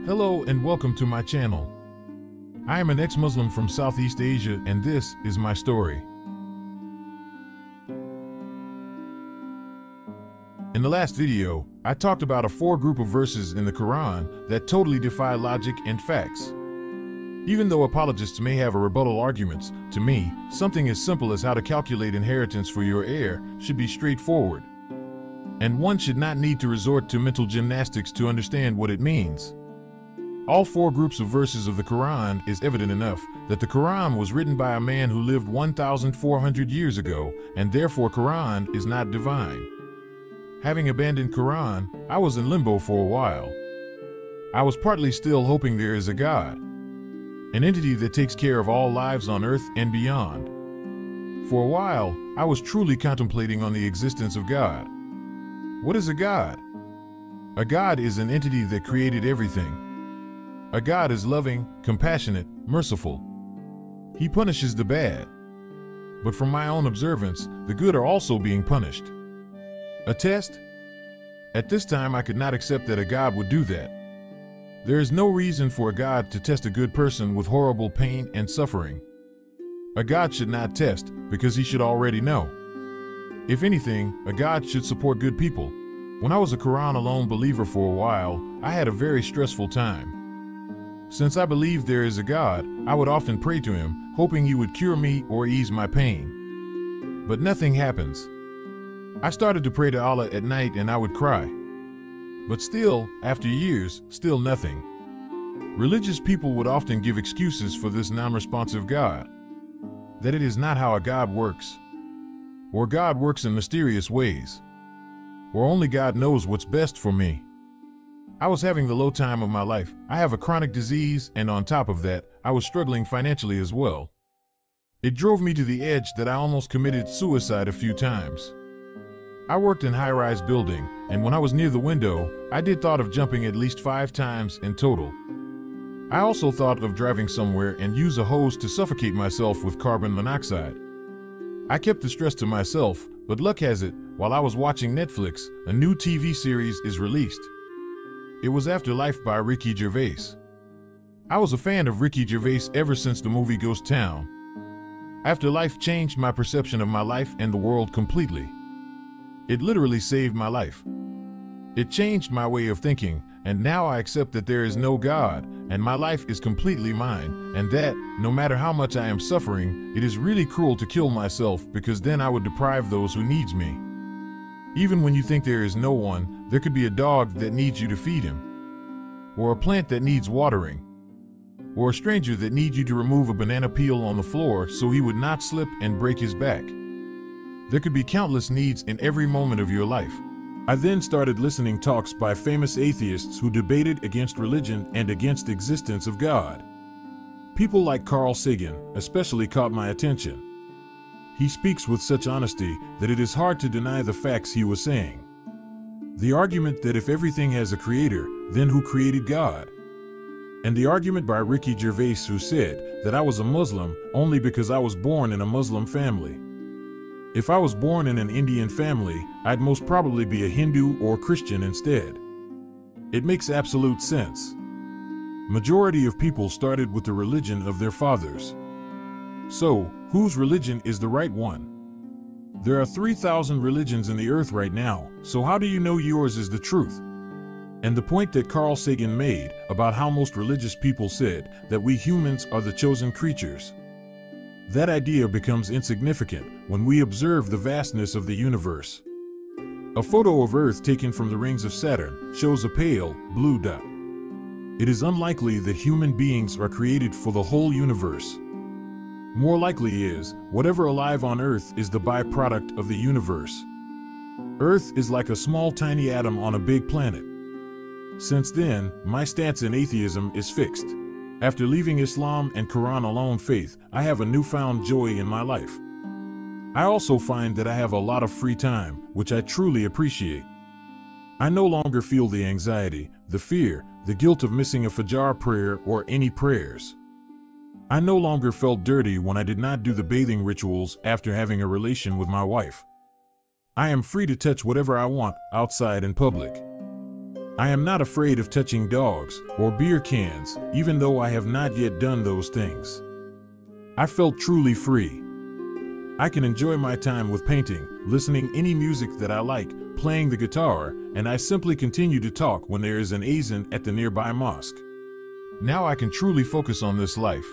Hello and welcome to my channel. I am an ex-Muslim from Southeast Asia and this is my story. In the last video, I talked about a group of verses in the Quran that totally defy logic and facts. Even though apologists may have a rebuttal arguments, to me, something as simple as how to calculate inheritance for your heir should be straightforward. And one should not need to resort to mental gymnastics to understand what it means. All four groups of verses of the Quran is evident enough that the Quran was written by a man who lived 1,400 years ago, and therefore Quran is not divine. Having abandoned Quran, I was in limbo for a while. I was partly still hoping there is a God, an entity that takes care of all lives on earth and beyond. For a while, I was truly contemplating on the existence of God. What is a God? A God is an entity that created everything. A God is loving, compassionate, merciful. He punishes the bad. But from my own observance, the good are also being punished. A test? At this time, I could not accept that a God would do that. There is no reason for a God to test a good person with horrible pain and suffering. A God should not test because he should already know. If anything, a God should support good people. When I was a Quran-alone believer for a while, I had a very stressful time. Since I believed there is a God, I would often pray to him, hoping he would cure me or ease my pain. But nothing happens. I started to pray to Allah at night and I would cry. But still, after years, still nothing. Religious people would often give excuses for this non-responsive God. That it is not how a God works. Or God works in mysterious ways. Or only God knows what's best for me. I was having the low time of my life. I have a chronic disease, and on top of that, I was struggling financially as well. It drove me to the edge that I almost committed suicide a few times. I worked in high-rise building, and when I was near the window, I did thought of jumping at least 5 times in total. I also thought of driving somewhere and use a hose to suffocate myself with carbon monoxide. I kept the stress to myself, but luck has it, while I was watching Netflix, a new TV series is released. It was Afterlife by Ricky Gervais. I was a fan of Ricky Gervais ever since the movie Ghost Town. Afterlife changed my perception of my life and the world completely. It literally saved my life. It changed my way of thinking, and now I accept that there is no God, and my life is completely mine, and that, no matter how much I am suffering, it is really cruel to kill myself because then I would deprive those who needs me. Even when you think there is no one, there could be a dog that needs you to feed him, or a plant that needs watering, or a stranger that needs you to remove a banana peel on the floor so he would not slip and break his back. There could be countless needs in every moment of your life. I then started listening talks by famous atheists who debated against religion and against the existence of God. People like Carl Sagan especially caught my attention. He speaks with such honesty that it is hard to deny the facts he was saying. The argument that if everything has a creator, then who created God? And the argument by Ricky Gervais who said that I was a Muslim only because I was born in a Muslim family. If I was born in an Indian family, I'd most probably be a Hindu or Christian instead. It makes absolute sense. Majority of people started with the religion of their fathers. So, whose religion is the right one? There are 3,000 religions in the earth right now, so how do you know yours is the truth? And the point that Carl Sagan made about how most religious people said that we humans are the chosen creatures. That idea becomes insignificant when we observe the vastness of the universe. A photo of Earth taken from the rings of Saturn shows a pale, blue dot. It is unlikely that human beings are created for the whole universe. More likely is, whatever alive on Earth is the byproduct of the universe. Earth is like a small tiny atom on a big planet. Since then, my stance in atheism is fixed. After leaving Islam and Quran-alone faith, I have a newfound joy in my life. I also find that I have a lot of free time, which I truly appreciate. I no longer feel the anxiety, the fear, the guilt of missing a Fajr prayer or any prayers. I no longer felt dirty when I did not do the bathing rituals after having a relation with my wife. I am free to touch whatever I want outside in public. I am not afraid of touching dogs or beer cans, even though I have not yet done those things. I felt truly free. I can enjoy my time with painting, listening any music that I like, playing the guitar, and I simply continue to talk when there is an azan at the nearby mosque. Now I can truly focus on this life.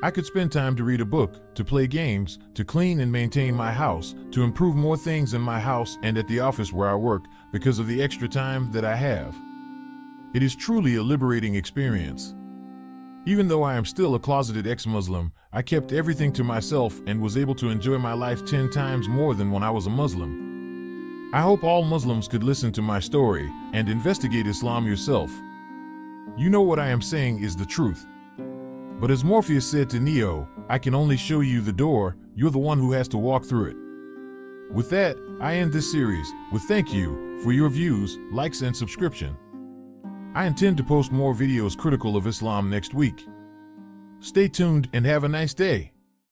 I could spend time to read a book, to play games, to clean and maintain my house, to improve more things in my house and at the office where I work because of the extra time that I have. It is truly a liberating experience. Even though I am still a closeted ex-Muslim, I kept everything to myself and was able to enjoy my life 10 times more than when I was a Muslim. I hope all Muslims could listen to my story and investigate Islam yourself. You know what I am saying is the truth. But as Morpheus said to Neo, I can only show you the door, you're the one who has to walk through it. With that, I end this series with thank you for your views, likes, and subscription. I intend to post more videos critical of Islam next week. Stay tuned and have a nice day.